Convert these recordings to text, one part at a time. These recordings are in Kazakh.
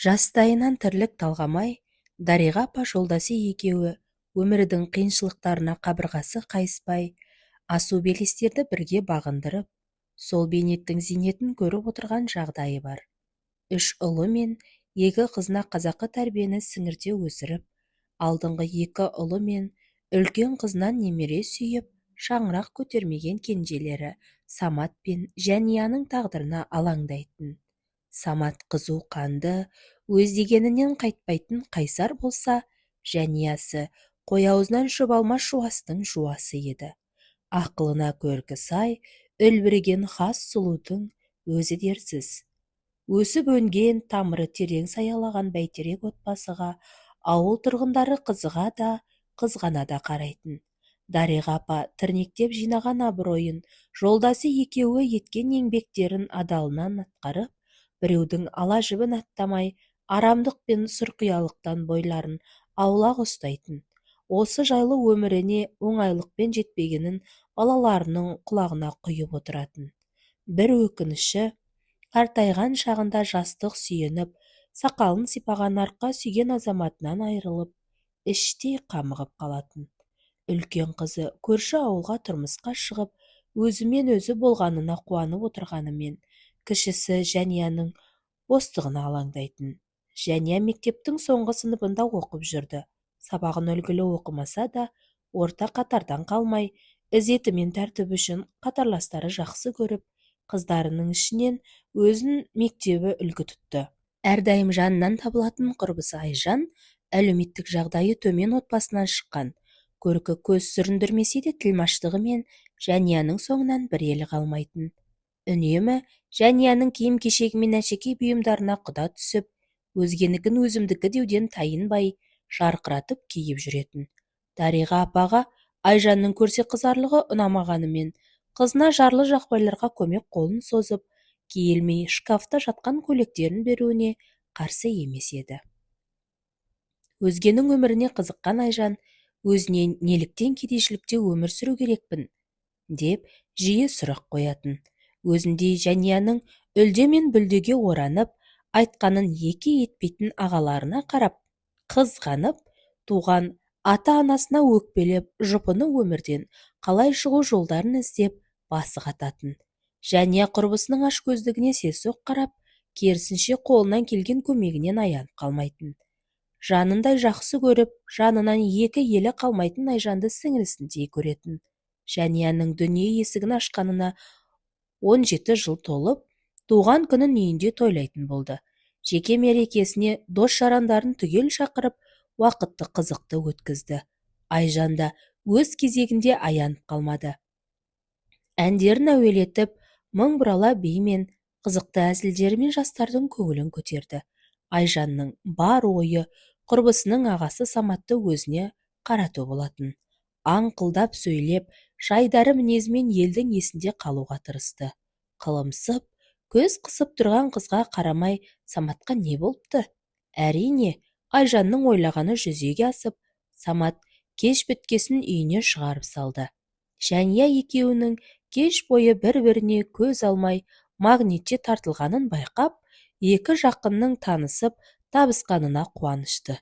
Жастайынан тірлік талғамай, Дариға апа жолдасы екеуі өмірдің қиыншылықтарына қабырғасы қайыспай, асу белестерді бірге бағындырып, сол бейнеттің зейнетін көріп отырған жағдайы бар. Үш ұлы мен екі қызына қазақы тәрбиені сіңірте өсіріп, алдыңғы екі ұлы мен үлкен қызынан немере сүйіп, шаңырақ көтермеген кенжелері Самат пен Жәнияның тағдырына алаңдайтын. Самат қызу қанды, өз дегенінен қайтпайтын қайсар болса, Жәниясы қой аузынан шөп алмас жуастың жуасы еді. Ақылына көркі сай, үлбіреген хас сұлудың өзі дерсіз. Өсіп өнген, тамыры терең саялаған бәйтерек отбасыға ауыл тұрғындары қызыға да, қызғана да қарайтын. Дариға апа тірнектеп жинаған абыройын, жолдасы екеуі еткен еңбектерін адалынан атқарып, біреудің ала жібін аттамай, арамдық пен сұрқиялықтан бойларын аулақ ұстайтын. Осы жайлы өміріне оңайлықпен жетпегенін балаларының құлағына құйып отыратын. Бір өкініші, қартайған шағында жастық сүйеніп, сақалын сипаған арқа сүйген азаматынан айырылып, іштей қамығып қалатын. Үлкен қызы көрші ауылға тұрмысқа шығып, өзімен өзі болғанына қуанып отырғанымен, кішісі Жәнияның бостығына алаңдайтын. Жәния мектептің соңғы сыныбында оқып жүрді. Сабағын үлгілі оқымаса да, орта қатардан қалмай, ізеті мен тәртібі үшін қатарластары жақсы көріп, қыздарының ішінен өзін мектебі үлгі тұтты. Әрдайым жанынан табылатын құрбысы Айжан, әлеуметтік жағдайы төмен отбасынан шыққан. Көркі көз сүріндірмесе де тілмаштығымен Жәнияның соңынан бір елі қалмайтын. Үнемі Жәнияның киім-кешегі мен әшекей бұйымдарына құда түсіп, өзгенікін өзімдікі деуден тайынбай, жарқыратып киіп жүретін. Дариға апаға Айжанның көрсе қызарлығы ұнамағанымен, қызына жарлы жақпайларға көмек қолын созып, киілмей шкафта жатқан көйлектерін беруіне қарсы емес еді. Өзгенің өміріне қызыққан Айжан, өзіне неліктен кедейшілікте өмір сүру керекпін, деп жиі сұрақ қоятын. Өзіндей Жәнияның үлде мен бүлдеге оранып, айтқанын екі етпейтін ағаларына қарап, қызғанып, туған ата-анасына өкпелеп, жұпыны өмірден қалай шығу жолдарын іздеп басы қататын. Жәния құрбысының ашкөздігіне селсоқ қарап, керісінше қолынан келген көмегінен аянып қалмайтын. Жанындай жақсы көріп, жанынан екі елі қалмайтын Айжанды сіңілісіндей көретін. Жәнияның дүние есігін ашқанына 17 жыл толып, туған күнін үйінде тойлайтын болды. Жеке мерекесіне дос-жарандарын түгел шақырып, уақытты қызықты өткізді. Айжан да өз кезегінде аянып қалмады. Әндерін әуелетіп, мың бұрала бимен, қызықты әзілдерімен жастардың көңілін көтерді. Айжанның бар ойы құрбысының ағасы Саматты өзіне қарату болатын. Аңқылдап сөйлеп, жайдары мінезімен елдің есінде қалуға тырысты. Қылымсып, көз қысып тұрған қызға қарамай, Саматқа не болыпты? Әрине, Айжанның ойлағаны жүзеге асып, Самат кеш біткесін үйіне шығарып салды. Жәния екеуінің кеш бойы бір-біріне көз алмай, магнитте тартылғанын байқап, екі жақынның танысып, табысқанына қуанышты.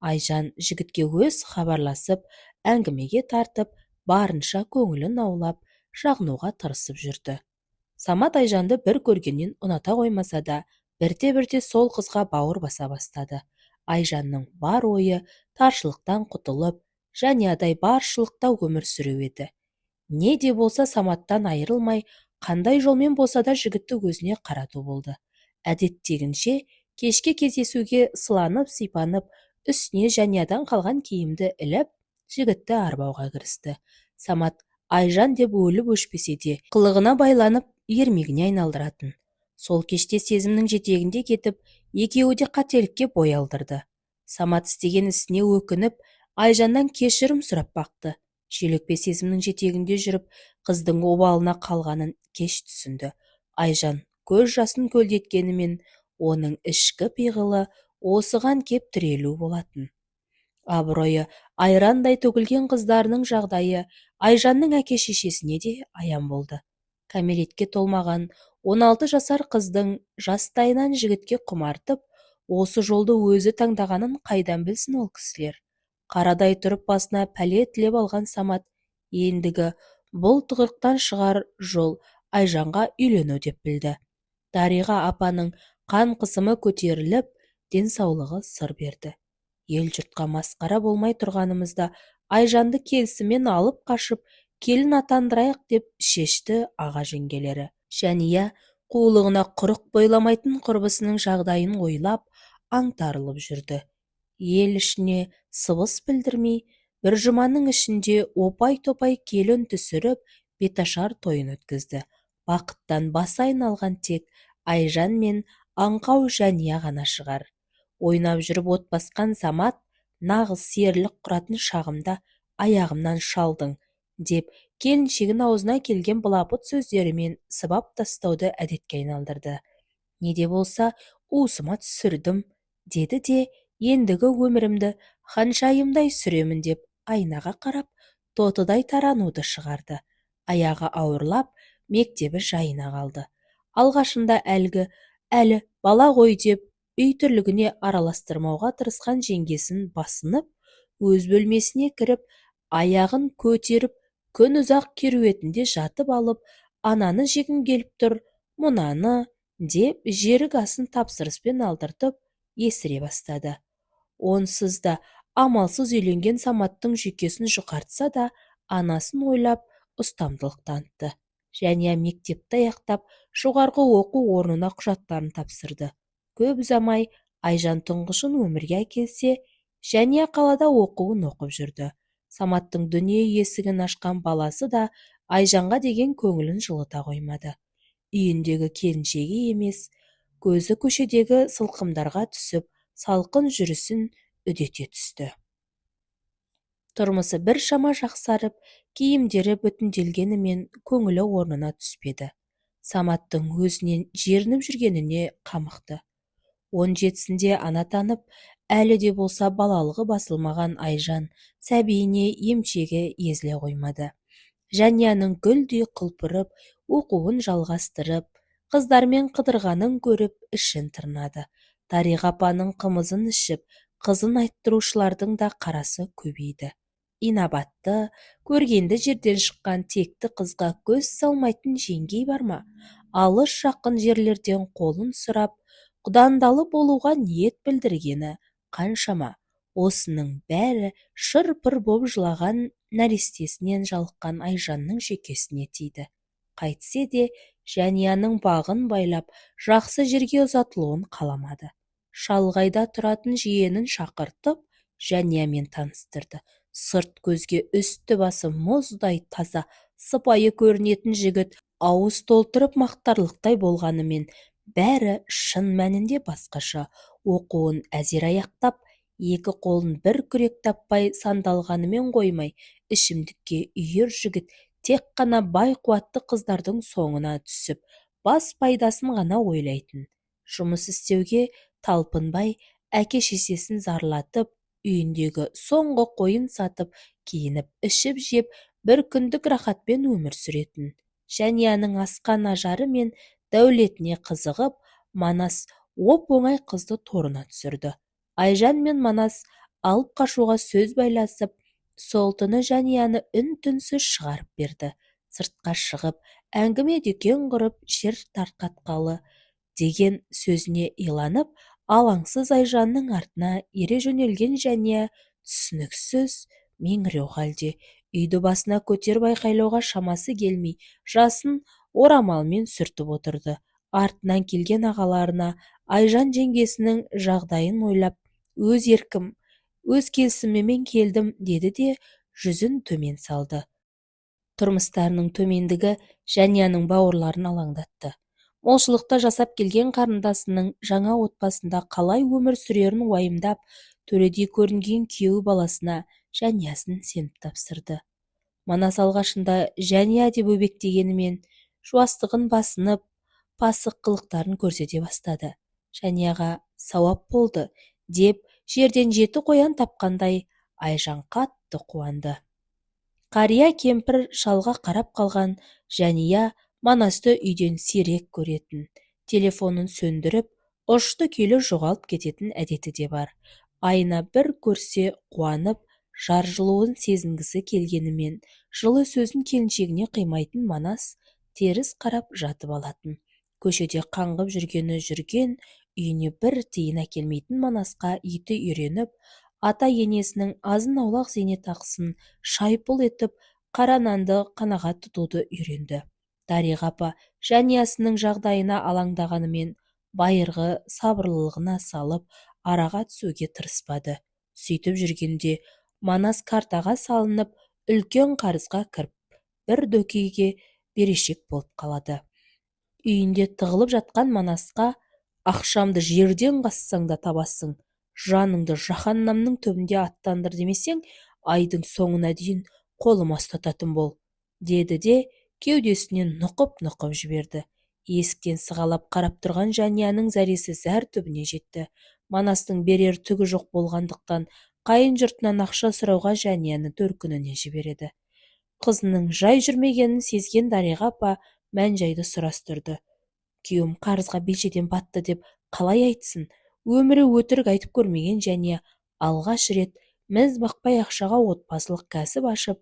Айжан жігітке өз хабарласып, әңгімеге тартып, барынша көңілін аулап, жағынуға тырысып жүрді. Самат Айжанды бір көргеннен ұната қоймаса да, бірте-бірте сол қызға бауыр баса бастады. Айжанның бар ойы таршылықтан құтылып, Жәниядай баршылықта өмір сүру еді. Не де болса Саматтан айырылмай, қандай жолмен болса да жігітті өзіне қарату болды. Әдеттегінше кешке кездесуге сыланып, сипанып, үстіне Жәниядан қалған киімді іліп, жігітті арбауға кірісті. Самат Айжан деп өліп өшпесе де, қылығына байланып, ермегіне айналдыратын. Сол кеште сезімнің жетегінде кетіп, екеуі де қателікке бой алдырды. Самат істеген ісіне өкініп, Айжаннан кешірім сұрап бақты. Желөкпе сезімнің жетегінде жүріп, қыздың обалына қалғанын кеш түсінді. Айжан көз жасын көлдеткенімен, оның ішкі пиғылы осыған кеп тірелу болатын. Абыройы айрандай төгілген қыздарының жағдайы Айжанның әке-шешесіне де аян болды. Кәмелетке толмаған 16 жасар қыздың жастайынан жігітке құмартып, Осы жолды өзі таңдағанын қайдан білсін ол кісілер. Қарадай тұрып басына пәле тілеп алған Самат ендігі бұл тығырықтан шығар жол Айжанға үйлену деп білді. Дариға апаның қан қысымы көтеріліп, денсаулығы сыр берді. Ел жұртқа масқара болмай тұрғанымызда Айжанды келісімен алып қашып, келін атандырайық деп шешті аға жеңгелері. Жәния қулығына құрық бойламайтын құрбысының жағдайын ойлап, аңтарылып жүрді. Ел ішіне сыбыс білдірмей, бір жұманың ішінде опай-топай келін түсіріп, беташар тойын өткізді. Бақыттан басы айналған тек Айжан мен аңқау Жәния ғана шығар. Ойнап жүріп от басқан Самат, нағыз серілік құратын шағымда аяғымнан шалдың, деп келіншегін аузына келген былапыт сөздерімен сыбап тастауды әдетке айналдырды. Не де болса, уысыма түсірдім, деді де, ендігі өмірімді ханшайымдай сүремін деп айнаға қарап, тотыдай тарануды шығарды. Аяғы ауырлап, мектебі жайына қалды. Алғашында әлі бала ғой деп, үй тірлігіне араластырмауға тырысқан жеңгесін басынып, өз бөлмесіне кіріп, аяғын көтеріп, күн ұзақ керуетінде жатып алып, ананы жегім келіп тұр, мұнаны, деп жерік асын тапсырыспен алдыртып, есіре бастады. Онсыз да амалсыз үйленген Саматтың жүйкесін жұқартса да, анасын ойлап ұстамдылық танытты. Жәния мектепті аяқтап, жоғарғы оқу орнына құжаттарын тапсырды. Көп ұзамай Айжан тұңғышын өмірге әкелсе, Жәния қалада оқуын оқып жүрді. Саматтың дүние есігін ашқан баласы да Айжанға деген көңілін жылыта қоймады. Үйіндегі келіншегі емес, көзі көшедегі сылқымдарға түсіп, салқын жүрісін үдете түсті. Тұрмысы біршама жақсарып, киімдері бүтінделгенімен көңілі орнына түспеді. Саматтың өзінен жерініп жүргеніне қамықты. 17-сінде ана танып, әлі де болса балалығы басылмаған Айжан сәбиіне емшегі езіле қоймады. Жәнияның гүлдей құлпырып, оқуын жалғастырып, қыздармен қыдырғанын көріп, ішін тырнады. Дариға апаның қымызын ішіп, қызын айттырушылардың да қарасы көбейді. Инабатты, көргенді жерден шыққан текті қызға көз салмайтын жеңгей бар ма? Алыс жақын жерлерден қолын сұрап, құдандалы болуға ниет білдіргені қаншама. Осының бәрі шыр-пыр боп жылаған нәрестесінен жалыққан Айжанның жүйкесіне тиді. Қайтсе де, Жәнияның бағын байлап, жақсы жерге ұзатылуын қаламады. Шалғайда тұратын жиенін шақыртып, Жәниямен таныстырды. Сырт көзге үсті басы мұздай таза, сыпайы көрінетін жігіт ауыз толтырып мақтарлықтай болғанымен, бәрі шын мәнінде басқаша. Оқуын әзер аяқтап, екі қолын бір күрек таппай сандалғанымен қоймай, ішімдікке үйір жігіт тек қана бай қуатты қыздардың соңына түсіп, бас пайдасын ғана ойлайтын. Жұмыс істеуге талпынбай, әке-шешесін зарлатып, үйіндегі соңғы қойын сатып, киініп, ішіп жеп, бір күндік рахатпен өмір сүретін. Жәнияның асқан ажары мен дәулетіне қызығып, Манас оп-оңай қызды торына түсірді. Айжан мен Манас алып қашуға сөз байласып, сол түні Жәнияны үн-түнсіз шығарып берді. Сыртқа шығып, әңгіме дүкен құрып, жер тарқатқалы деген сөзіне иланып, алаңсыз Айжанның артына ере жөнелген Жәния түсініксіз, меңіреу халде, үйді басына көтеріп айқайлауға шамасы келмей, жасын орамалмен сүртіп отырды. Артынан келген ағаларына Айжан жеңгесінің жағдайын ойлап, өз еркім, өз келісімімен келдім, деді де жүзін төмен салды. Тұрмыстарының төмендігі Жәнияның бауырларын алаңдатты. Молшылықта жасап келген қарындасының жаңа отбасында қалай өмір сүрерін уайымдап, төредей көрінген күйеу баласына Жәниясын сеніп тапсырды. Манас алғашында Жәния деп өбектегенімен, жуастығын басынып, пасық қылықтарын көрсете бастады. Жәнияға сауап болды, деп жерден 7 қоян тапқандай, Айжан қатты қуанды. Қария кемпір шалға қарап қалған Жәния Манасты үйден сирек көретін. Телефонын сөндіріп, ұшты күйлі жоғалып кететін әдеті де бар. Айына бір көрсе қуанып, жар жылуын сезінгісі келгенімен, жылы сөзін келіншегіне қимайтын Манас теріс қарап жатып алатын. Көшеде қаңғып жүрген, үйіне бір тиын әкелмейтін Манасқа еті үйреніп, ата енесінің азын-аулақ зейнетақысын шайпыл етіп, қара нанды қанағат тұтуды үйренді. Дариға апа жаниясының жағдайына алаңдағанымен, байырғы сабырлылығына салып, араға түсуге тырыспады. Сөйтіп жүргенде Манас картаға салынып, үлкен қарызға кіріп, бір дөкейге берешек болып қалады. Үйінде тығылып жатқан Манасқа: «Ақшамды жерден қазсаң да табасың, жаныңды жаһаннамның түбінде аттандыр демесең, айдың соңына дейін қолыма ұстататын бол», деді де кеудесінен нұқып-нұқып жіберді. Есіктен сығалап қарап тұрған жанияның зәресі зәр түбіне жетті. Манастың берер түгі жоқ болғандықтан, қайын жұртынан ақша сұрауға жанияны төркініне жібереді. Қызының жай жүрмегенін сезген Дариға апа мән-жайды сұрастырды. «Күйеуім қарызға белшеден батты деп қалай айтсын? Өмірі өтірік айтып көрмеген және алғаш рет міз бақпай ақшаға отбасылық кәсіп ашып,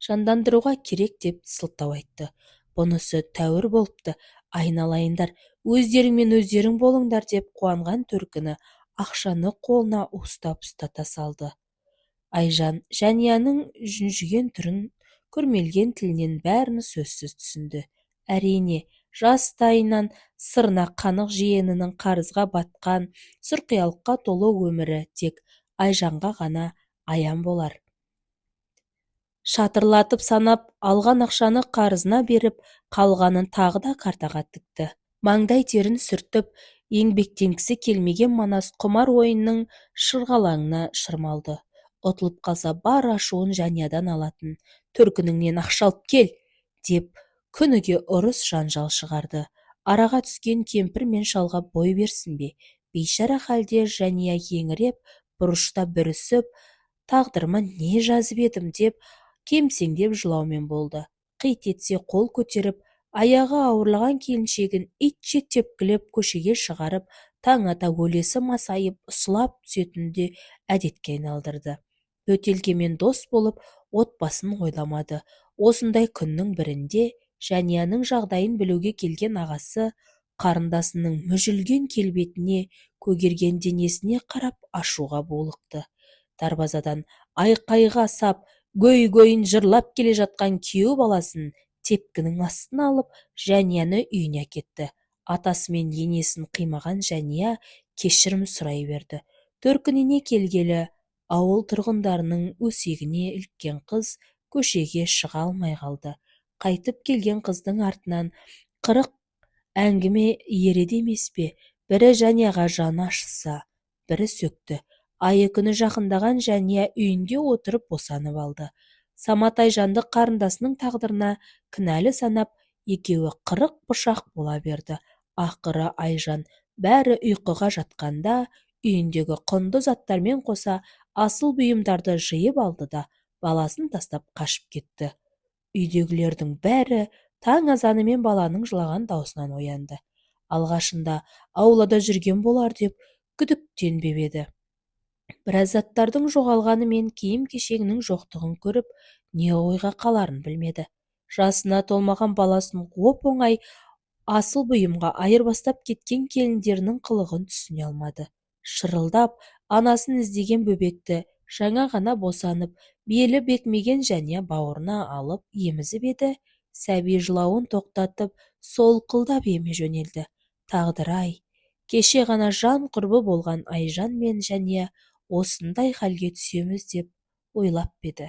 жандандыруға керек» деп сылтау айтты. «Бұнысы тәуір болыпты, айналайындар, өздеріңмен өздерің болыңдар» деп қуанған төркіні ақшаны қолына ұстата салды. Айжан жанияның жүнжіген түрін, күрмелген тілінен бәрін сөзсіз түсінді. Әрине, жастайынан сырна қанық жиенінің қарызға батқан, сұрқиялыққа толы өмірі тек Айжанға ғана аян болар. Шатырлатып санап, алған ақшаны қарызына беріп, қалғанын тағы да картаға тікті. Маңдай терін сүртіп, еңбектенгісі келмеген Манас құмар ойынның шырғалаңына шырмалды. Ұтылып қалса бар ашуын жаниядан алатын. «Төркініңнен ақша алып кел!» деп күніге ұрыс жанжал шығарды. Араға түскен кемпір мен шалға бой берсін бе? Бейшара халде жания еңіреп, бұрышта бүрісіп, «Тағдырыма не жазып едім?» деп кемсеңдеп жылаумен болды. Қит етсе қол көтеріп, аяғы ауырлаған келіншегін итше тепкілеп көшеге шығарып, таң ата өлесі масайып, ұсылап түсетінді әдетке айналдырды. Бөтелкемен дос болып, отбасын ойламады. Осындай күннің бірінде жанияның жағдайын білуге келген ағасы қарындасының мүжілген келбетіне, көгерген денесіне қарап ашуға булықты. Дарбазадан айқайға сап, гөй-гөйін жырлап келе жатқан күйеу баласын тепкінің астына алып, жанияны үйіне әкетті. Атасы мен енесін қимаған жания кешірім сұрай берді. Төркініне келгелі, ауыл тұрғындарының өсегіне іліккен қыз көшеге шыға алмай қалды. Қайтып келген қыздың артынан 40 әңгіме ереді емес пе? Бірі жанияға жаны ашыса, бірі сөкті. Айы күні жақындаған жания үйінде отырып босанып алды. Самат Айжанды қарындасының тағдырына кінәлі санап, екеуі 40 пышақ бола берді. Ақыры Айжан бәрі ұйқыға жатқанда, үйіндегі құнды заттармен қоса асыл бұйымдарды жиып алды да баласын тастап қашып кетті. Үйдегілердің бәрі таң азанымен баланың жылаған даусынан оянды. Алғашында аулада жүрген болар деп күдіктенбеп еді. Біраз заттардың жоғалғаны мен киім-кешегінің жоқтығын көріп, не ойға қаларын білмеді. Жасына толмаған баласын оп-оңай асыл бұйымға айырбастап кеткен келіндерінің қылығын түсіне алмады. Шырылдап, анасын іздеген бөбекті жаңа ғана босанып, белі бекмеген жания бауырына алып емізіп еді, сәби жылауын тоқтатып, солқылдап еме жөнелді. Тағдыр-ай, кеше ғана жан құрбы болған Айжан мен жания осындай халге түсеміз деп ойлап еді.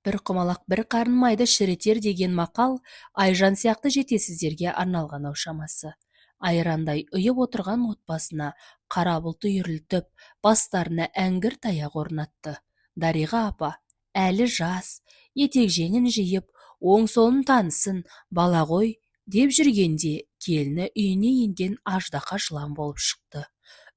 Бір құмалақ бір қарын майды шіретер деген мақал Айжан сияқты жетесіздерге арналған шамасы. Айрандай ұйып отырған отбасына қара бұлт үйірілтіп, бастарына әңгір таяқ орнатты. Дариға апа, әлі жас, етек-жеңін жиып, оң-солын танысын, бала ғой деп жүргенде, келіні үйіне енген аждаһа жылан болып шықты.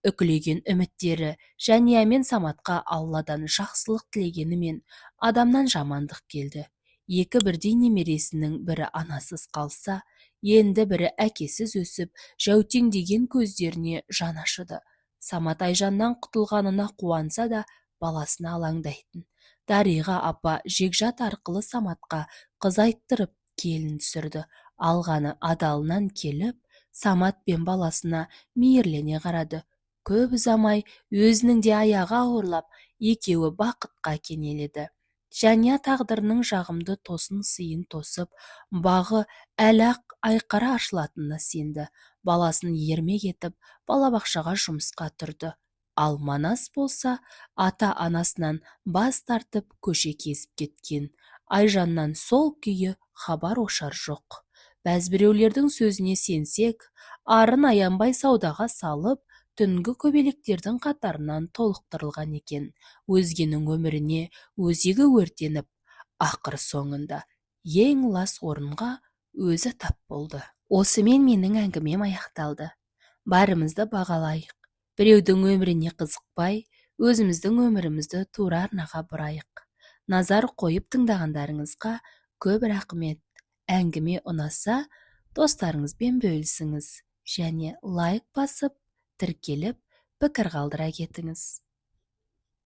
Үкілеген үміттері жания мен Саматқа Алладан жақсылық тілегенімен, адамнан жамандық келді. екі бірдей немересінің бірі анасыз қалса, енді бірі әкесіз өсіп, жәутеңдеген көздеріне жан ашыды. Самат Айжаннан құтылғанына қуанса да, баласына алаңдайтын. Дариға апа Жекжат арқылы Саматқа қыз айттырып келін түсірді. Алғаны адалынан келіп, Самат пен баласына мейірлене қарады. Көп ұзамай өзінің де аяғы ауырлап, екеуі бақытқа кенеледі. Жәния тағдырының жағымды тосын сыйын тосып, бағы әлі-ақ айқара ашылатынына сенді. Баласын ермек етіп, балабақшаға жұмысқа тұрды. Ал Манас болса, ата-анасынан бас тартып көше кезіп кеткен. Айжаннан сол күйі хабар-ошар жоқ. Бәзбіреулердің сөзіне сенсек, арын аянбай саудаға салып, түнгі көбелектердің қатарынан толықтырылған екен. Өзгенің өміріне өзегі өртеніп, ақыр соңында ең лас орынға өзі тап болды. Осымен менің әңгімем аяқталды. Барымызды бағалайық. Біреудің өміріне қызықпай, өзіміздің өмірімізді тура арнаға бұрайық. Назар қойып тыңдағандарыңызға көп рахмет. Әңгіме ұнаса, достарыңызбен бөлісіңіз және лайк басып, тіркеліп, пікір қалдыра кетіңіз.